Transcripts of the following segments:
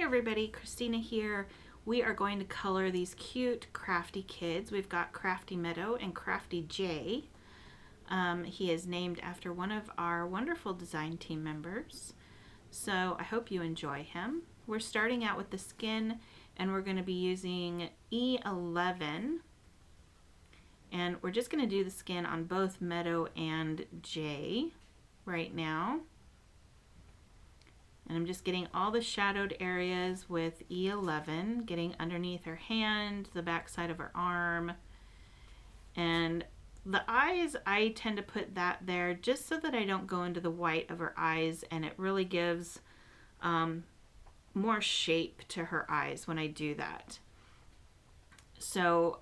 everybody, Christina here. We are going to color these cute crafty kids. We've got Crafty Meadow and Crafty J. He is named after one of our wonderful design team members. So I hope you enjoy him. We're starting out with the skin and we're going to be using E11. And we're just going to do the skin on both Meadow and J right now. And I'm just getting all the shadowed areas with E11, getting underneath her hand, the back side of her arm. And the eyes, I tend to put that there just so that I don't go into the white of her eyes, and it really gives more shape to her eyes when I do that. So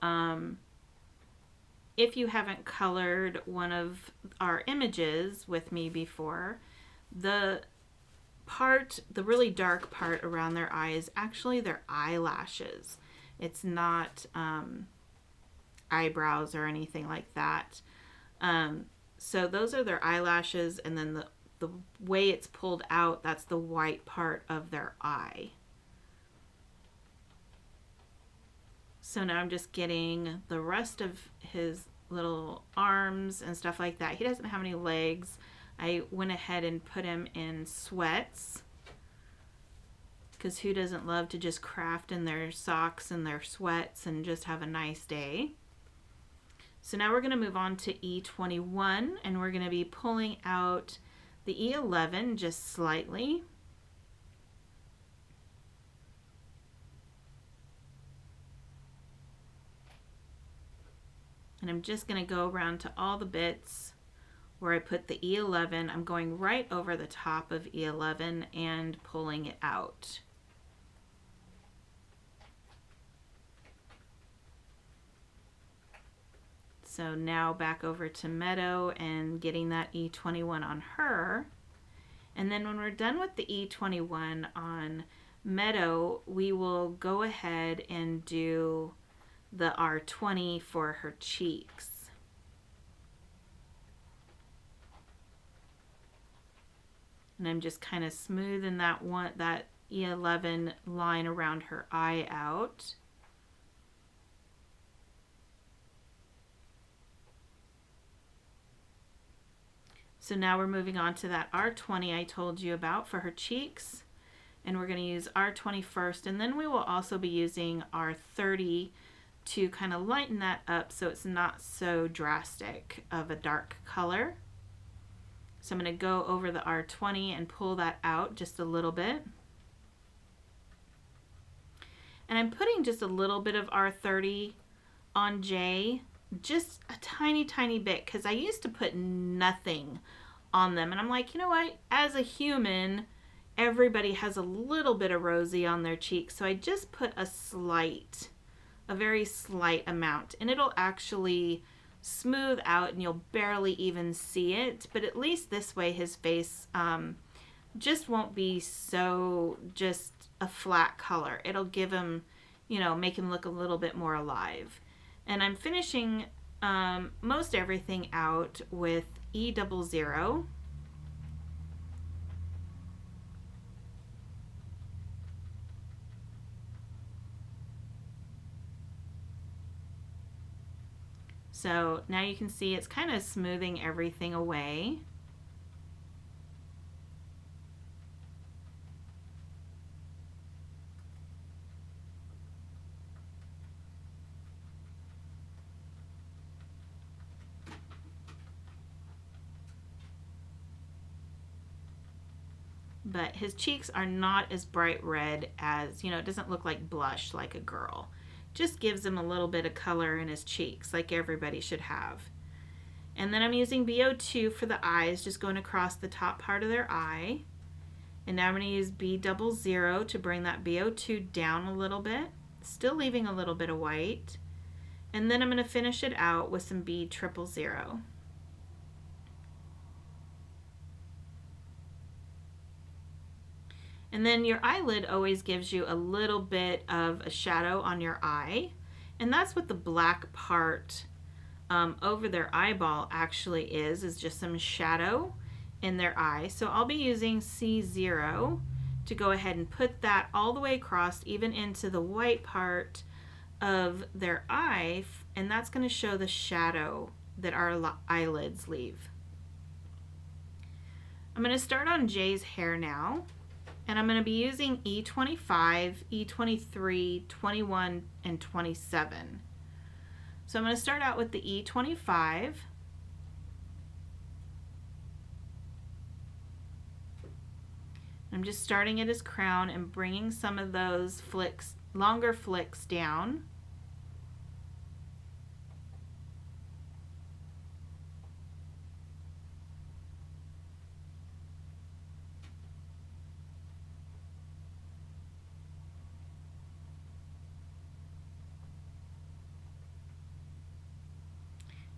if you haven't colored one of our images with me before, the really dark part around their eyes, actually their eyelashes. It's not eyebrows or anything like that. So those are their eyelashes, and then the way it's pulled out, that's the white part of their eye. So now I'm just getting the rest of his little arms and stuff like that. He doesn't have any legs. I went ahead and put him in sweats, because who doesn't love to just craft in their socks and their sweats and just have a nice day. So now we're going to move on to E21, and we're going to be pulling out the E11 just slightly. And I'm just going to go around to all the bits where I put the E11. I'm going right over the top of E11 and pulling it out. So now back over to Meadow and getting that E21 on her. And then when we're done with the E21 on Meadow, we will go ahead and do the R20 for her cheeks. And I'm just kind of smoothing that E11 line around her eye out. So now we're moving on to that R20 I told you about for her cheeks. And we're going to use R20 first, and then we will also be using R30 to kind of lighten that up so it's not so drastic of a dark color. So I'm going to go over the R20 and pull that out just a little bit. And I'm putting just a little bit of R30 on J, just a tiny, tiny bit, because I used to put nothing on them. And I'm like, you know what? As a human, everybody has a little bit of rosy on their cheeks. So I just put a very slight amount, and it'll actually smooth out and you'll barely even see it, but at least this way his face just won't be so just a flat color. It'll give him, you know, make him look a little bit more alive. And I'm finishing most everything out with E00. So now you can see it's kind of smoothing everything away. But his cheeks are not as bright red as, you know, it doesn't look like blush like a girl. Just gives him a little bit of color in his cheeks, like everybody should have. And then I'm using B02 for the eyes, just going across the top part of their eye. And now I'm going to use B00 to bring that B02 down a little bit, still leaving a little bit of white. And then I'm going to finish it out with some B000. And then your eyelid always gives you a little bit of a shadow on your eye. And that's what the black part over their eyeball actually is just some shadow in their eye. So I'll be using C0 to go ahead and put that all the way across, even into the white part of their eye, and that's going to show the shadow that our eyelids leave. I'm going to start on Jay's hair now, and I'm going to be using E25, E23, 21, and 27. So I'm going to start out with the E25. I'm just starting at his crown and bringing some of those flicks, longer flicks down.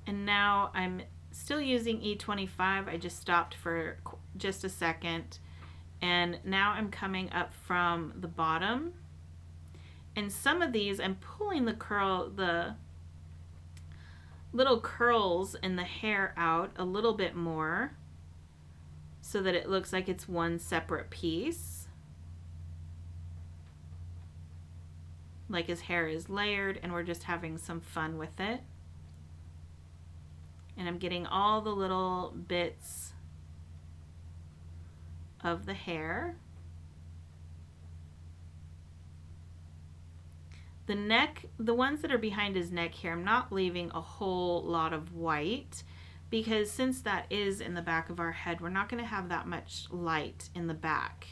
And now I'm still using E25. I just stopped for just a second. And now I'm coming up from the bottom. And some of these, I'm pulling the little curls in the hair out a little bit more so that it looks like it's one separate piece. Like his hair is layered and we're just having some fun with it. And I'm getting all the little bits of the hair. The neck, the ones that are behind his neck here, I'm not leaving a whole lot of white because since that is in the back of our head, we're not going to have that much light in the back.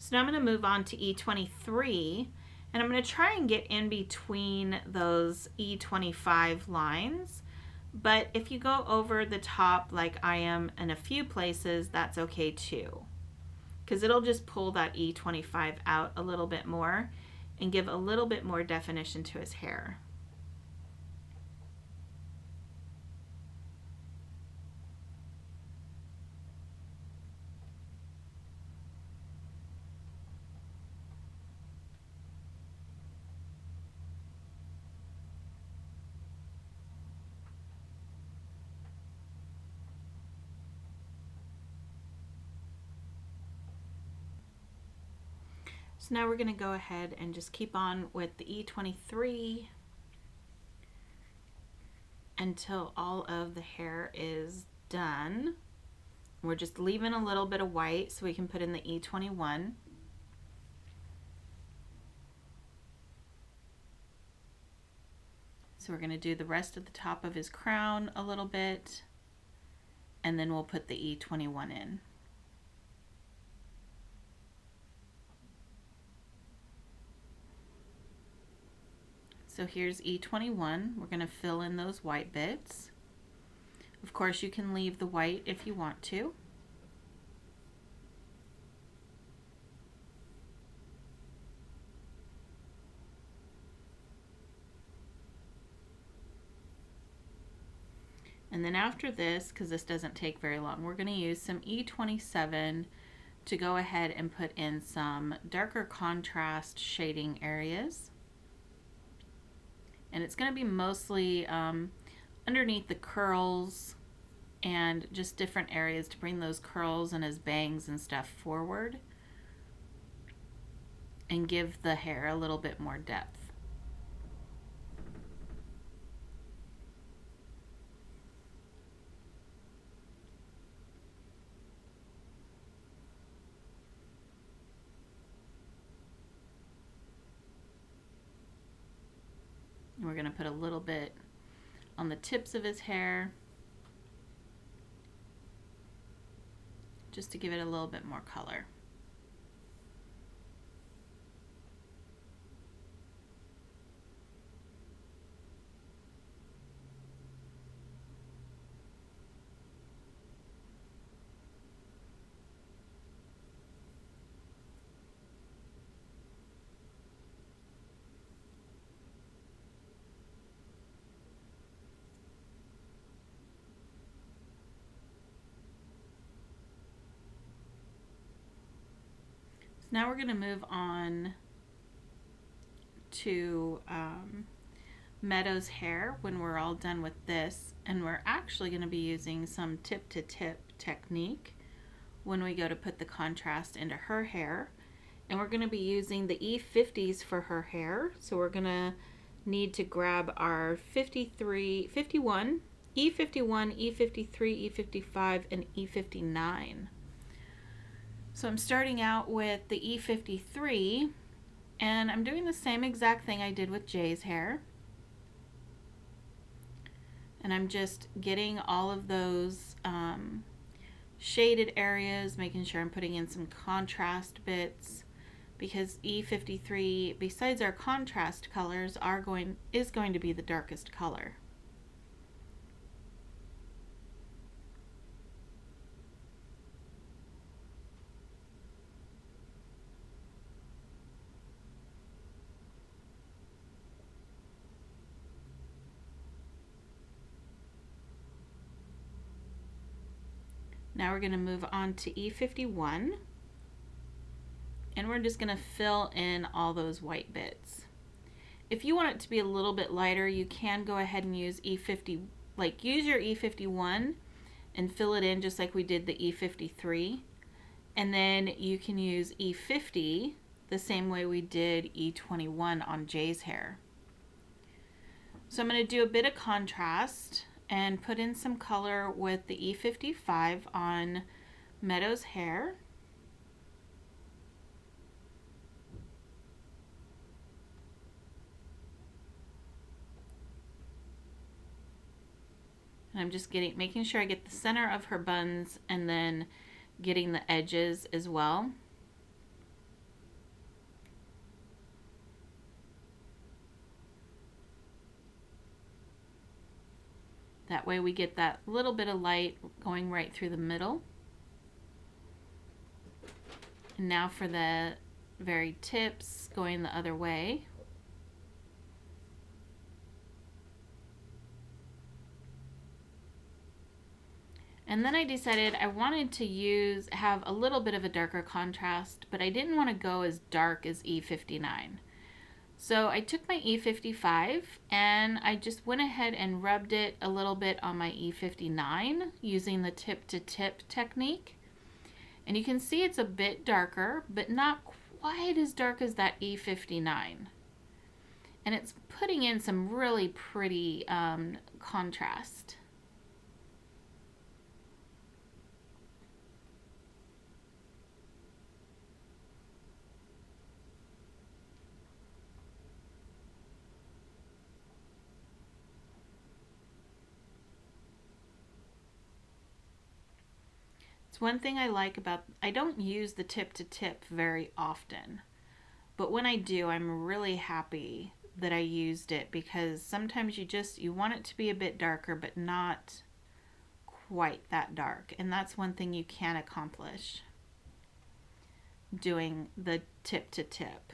So now I'm going to move on to E23, and I'm going to try and get in between those E25 lines. But if you go over the top like I am in a few places, that's okay too. Because it'll just pull that E25 out a little bit more and give a little bit more definition to his hair. So now we're going to go ahead and just keep on with the E23 until all of the hair is done. We're just leaving a little bit of white so we can put in the E21. So we're going to do the rest of the top of his crown a little bit, and then we'll put the E21 in. So here's E21. We're going to fill in those white bits. Of course, you can leave the white if you want to. And then after this, because this doesn't take very long, we're going to use some E27 to go ahead and put in some darker contrast shading areas. And it's going to be mostly underneath the curls and just different areas to bring those curls and his bangs and stuff forward and give the hair a little bit more depth. We're going to put a little bit on the tips of his hair just to give it a little bit more color. Now we're going to move on to Meadow's hair when we're all done with this, and we're actually going to be using some tip to tip technique when we go to put the contrast into her hair. And we're going to be using the E50s for her hair, so we're going to need to grab our 51, E51, E53, E55, and E59. So I'm starting out with the E53, and I'm doing the same exact thing I did with Jay's hair. And I'm just getting all of those shaded areas, making sure I'm putting in some contrast bits, because E53, besides our contrast colors, is going to be the darkest color. Now we're going to move on to E51, and we're just going to fill in all those white bits. If you want it to be a little bit lighter, you can go ahead and use use your E51 and fill it in just like we did the E53. And then you can use E50 the same way we did E21 on Jay's hair. So I'm going to do a bit of contrast and put in some color with the E55 on Meadow's hair. And I'm just making sure I get the center of her buns and then getting the edges as well. That way we get that little bit of light going right through the middle. And now for the very tips going the other way. And then I decided I wanted to have a little bit of a darker contrast, but I didn't want to go as dark as E59. So I took my E55 and I just went ahead and rubbed it a little bit on my E59 using the tip to tip technique. And you can see it's a bit darker, but not quite as dark as that E59. And it's putting in some really pretty contrast. One thing I like I don't use the tip to tip very often, but when I do, I'm really happy that I used it, because sometimes you want it to be a bit darker, but not quite that dark. And that's one thing you can accomplish doing the tip to tip.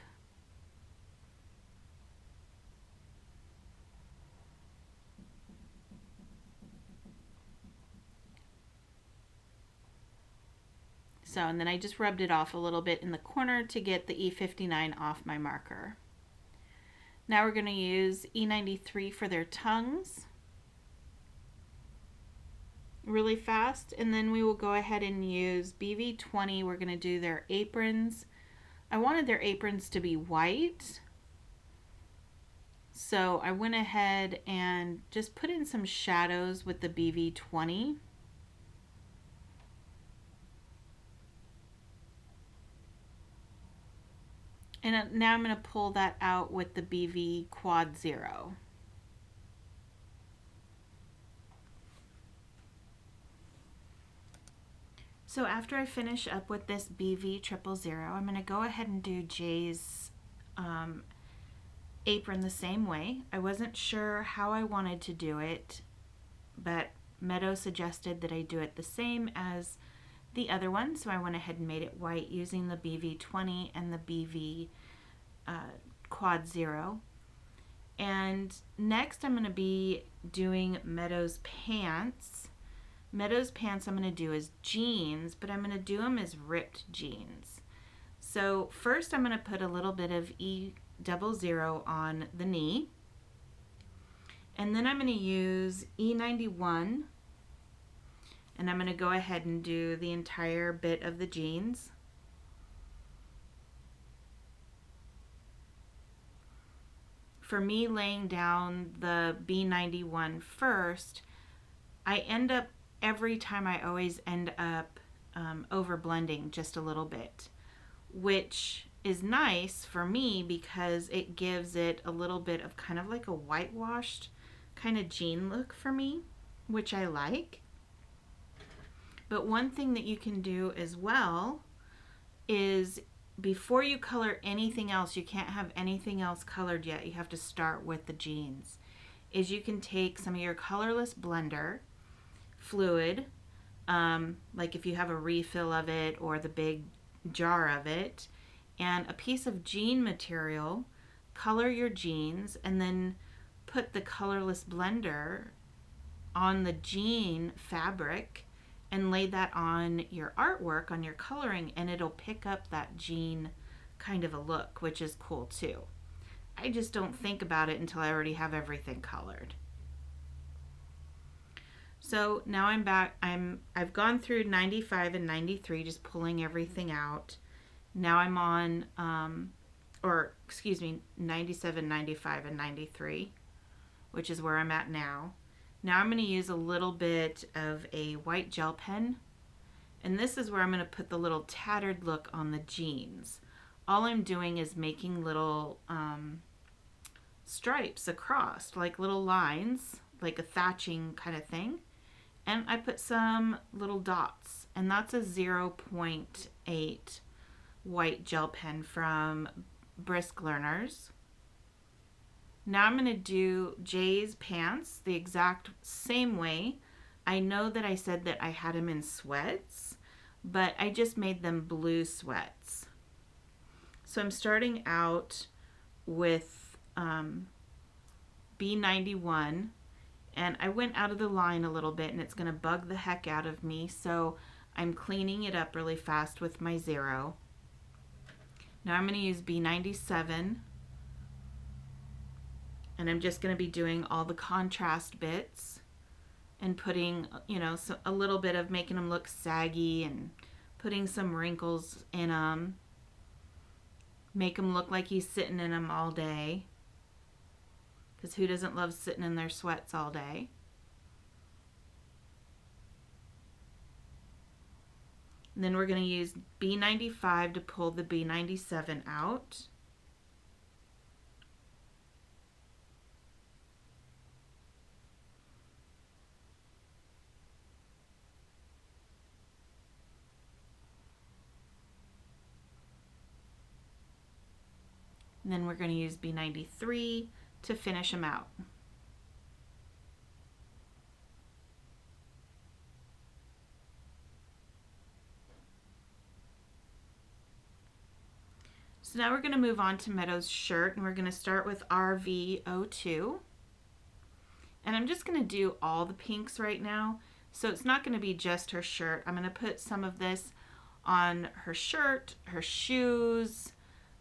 So, and then I just rubbed it off a little bit in the corner to get the E59 off my marker. Now we're going to use E93 for their tongues really fast, and then we will go ahead and use BV20. We're going to do their aprons. I wanted their aprons to be white, so I went ahead and just put in some shadows with the BV20. And now I'm going to pull that out with the BV Quad 0. So after I finish up with this BV 000, I'm going to go ahead and do Jay's apron the same way. I wasn't sure how I wanted to do it, but Meadow suggested that I do it the same as the other one, so I went ahead and made it white using the BV20 and the BV Quad 0. And next I'm going to be doing Meadow's pants. Meadow's pants I'm going to do as jeans, but I'm going to do them as ripped jeans. So first I'm going to put a little bit of E00 on the knee. And then I'm going to use E91. And I'm going to go ahead and do the entire bit of the jeans. For me, laying down the B91 first, I end up, every time I always end up over blending just a little bit, which is nice for me because it gives it a little bit of kind of like a whitewashed kind of jean look for me, which I like. But one thing that you can do as well is, before you color anything else, you can't have anything else colored yet, you have to start with the jeans, is you can take some of your colorless blender fluid, like if you have a refill of it or the big jar of it, and a piece of jean material, color your jeans, and then put the colorless blender on the jean fabric and lay that on your artwork, on your coloring, and it'll pick up that jean kind of a look, which is cool too. I just don't think about it until I already have everything colored. So now I'm back. I've gone through 95 and 93, just pulling everything out. Now I'm on, 97, 95, and 93, which is where I'm at now. Now I'm going to use a little bit of a white gel pen, and this is where I'm going to put the little tattered look on the jeans. All I'm doing is making little stripes across, like little lines, like a thatching kind of thing. And I put some little dots, and that's a 0.8 white gel pen from Brisk Learners. Now I'm going to do Jay's pants the exact same way. I know that I said that I had them in sweats, but I just made them blue sweats. So I'm starting out with B91, and I went out of the line a little bit, and it's going to bug the heck out of me, so I'm cleaning it up really fast with my 0. Now I'm going to use B97. And I'm just going to be doing all the contrast bits and putting, so a little bit of making them look saggy and putting some wrinkles in them. Make him look like he's sitting in them all day. Because who doesn't love sitting in their sweats all day? And then we're going to use B95 to pull the B97 out. And then we're going to use B93 to finish them out. So now we're going to move on to Meadow's shirt, and we're going to start with RV02. And I'm just going to do all the pinks right now. So it's not going to be just her shirt. I'm going to put some of this on her shirt, her shoes.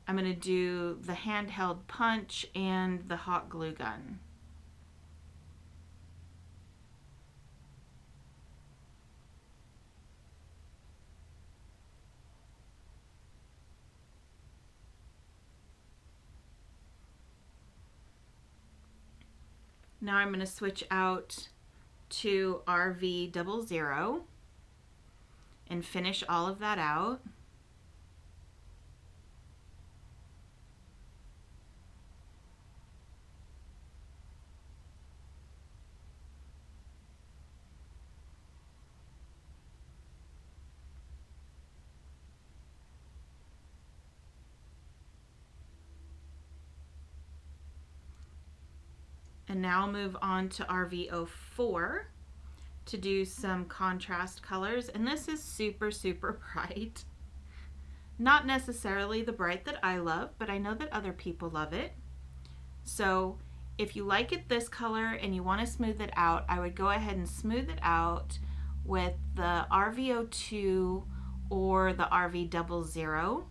I'm going to do the handheld punch and the hot glue gun. Now I'm going to switch out to RV00 and finish all of that out. And now I'll move on to RV04 to do some contrast colors. And this is super, super bright. Not necessarily the bright that I love, but I know that other people love it. So if you like it this color and you want to smooth it out, I would go ahead and smooth it out with the RV02 or the RV00.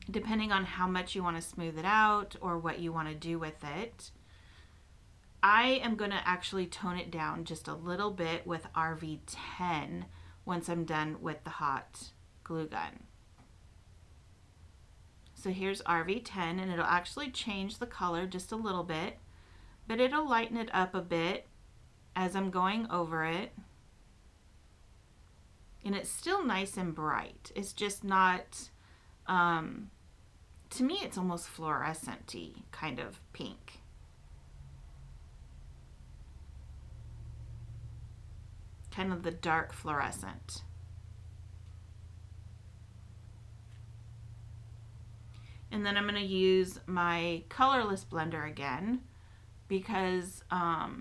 depending on how much you want to smooth it out or what you want to do with it. I am going to actually tone it down just a little bit with RV10 once I'm done with the hot glue gun. So here's RV10, and it'll actually change the color just a little bit, but it'll lighten it up a bit as I'm going over it. And it's still nice and bright. It's just not, to me it's almost fluorescent-y kind of pink. Kind of the dark fluorescent. And then I'm going to use my colorless blender again because I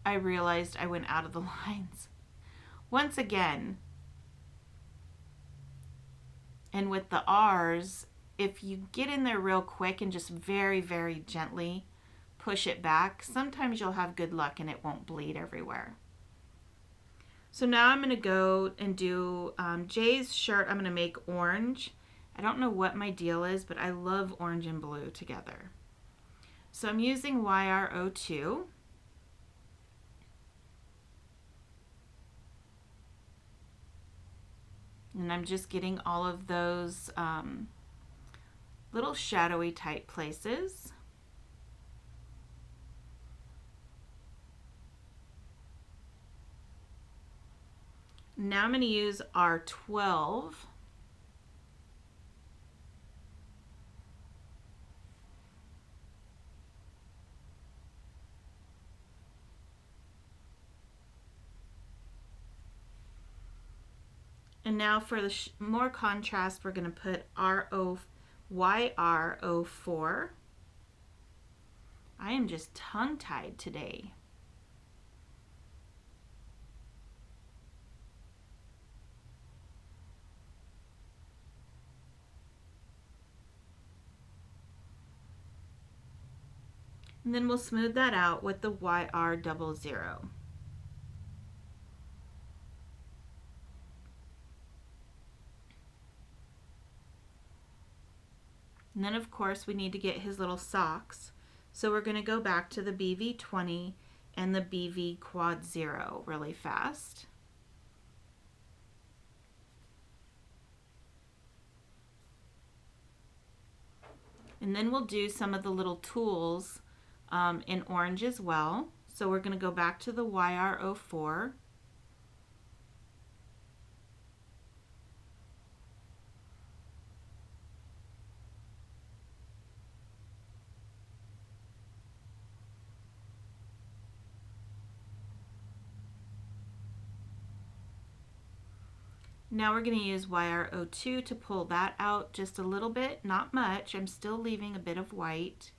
realized I went out of the lines once again. And with the R's, if you get in there real quick and just very, very gently push it back, sometimes you'll have good luck and it won't bleed everywhere. So now I'm going to go and do Jay's shirt. I'm going to make orange. I don't know what my deal is, but I love orange and blue together. So I'm using YR02. And I'm just getting all of those little shadowy type places. Now I'm going to use R12. And now for the more contrast, we're going to put YR04. I am just tongue-tied today. And then we'll smooth that out with the YR00. And then of course we need to get his little socks. So we're going to go back to the BV20 and the BV Quad 0 really fast. And then we'll do some of the little tools in orange as well. So we're going to go back to the YR04. Now we're going to use YR02 to pull that out just a little bit, not much. I'm still leaving a bit of white.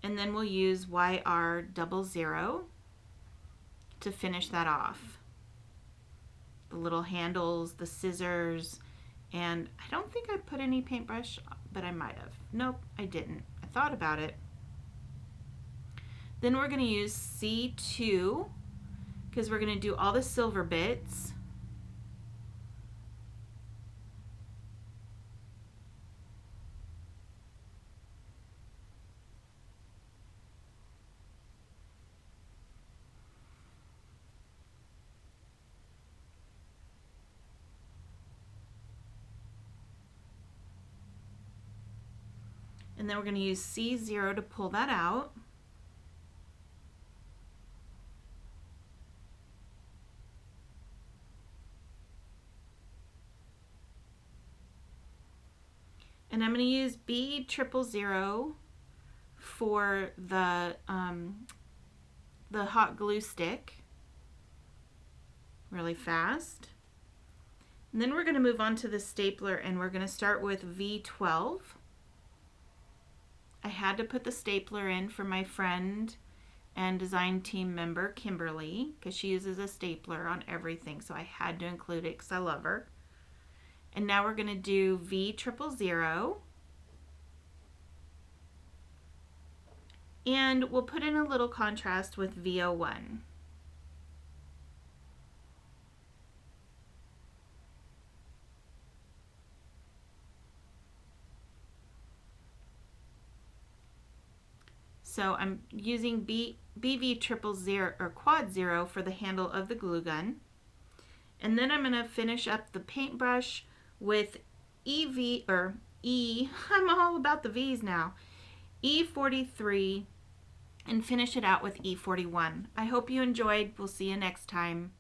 And then we'll use YR00 to finish that off. The little handles, the scissors, and I don't think I put any paintbrush, but I might have. Nope, I didn't. I thought about it. Then we're going to use C2 because we're going to do all the silver bits. And then we're going to use C0 to pull that out. And I'm going to use B000 for the hot glue stick really fast. And then we're going to move on to the stapler, and we're going to start with V12. I had to put the stapler in for my friend and design team member Kimberly because she uses a stapler on everything, so I had to include it because I love her. And now we're going to do V000, and we'll put in a little contrast with V01. So I'm using BV 000 or quad 0 for the handle of the glue gun. And then I'm going to finish up the paintbrush with I'm all about the V's now, E43, and finish it out with E41. I hope you enjoyed. We'll see you next time.